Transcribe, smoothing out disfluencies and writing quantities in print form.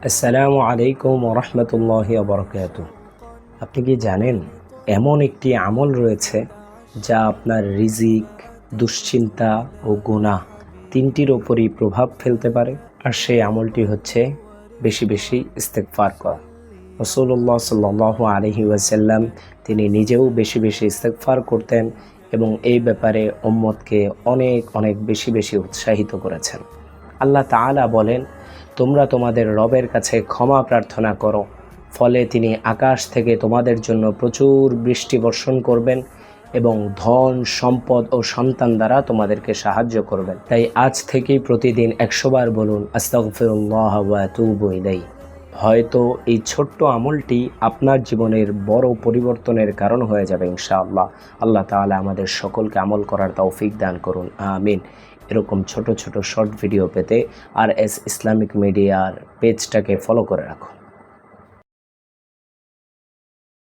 আসসালামু আলাইকুম ওরহমতুল্লাহি ওবরাকাতুহু। আপনি কি জানেন এমন একটি আমল রয়েছে যা আপনার রিজিক, দুশ্চিন্তা ও গুনাহ তিনটির ওপরই প্রভাব ফেলতে পারে? আর সেই আমলটি হচ্ছে বেশি বেশি ইস্তেগফার করা। রাসূলুল্লাহ সাল্লাল্লাহু আলাইহি ওয়াসাল্লাম তিনি নিজেও বেশি বেশি ইস্তেগফার করতেন এবং এই ব্যাপারে উম্মতকে অনেক অনেক বেশি বেশি উৎসাহিত করেছেন। আল্লাহ তাআলা বলেন, তোমরা তোমাদের রবের কাছে ক্ষমা প্রার্থনা করো, ফলে তিনি আকাশ থেকে তোমাদের জন্য প্রচুর বৃষ্টি বর্ষণ করবেন এবং ধন, সম্পদ ও সন্তান দ্বারা তোমাদেরকে সাহায্য করবেন। তাই আজ থেকেই প্রতিদিন 100 বার বলুন, আস্তাগফিরুল্লাহ ওয়া আতুবু ইলাইহি। হয়তো এই ছোট্ট আমলটি আপনার জীবনের বড় পরিবর্তনের কারণ হয়ে যাবে ইনশাআল্লাহ। আল্লাহ তাআলা আমাদের সকলকে আমল করার তৌফিক দান করুন, আমিন। এরকম ছোট ছোট শর্ট ভিডিও পেতে RS ইসলামিক মিডিয়ার পেজটাকে ফলো করে রাখুন।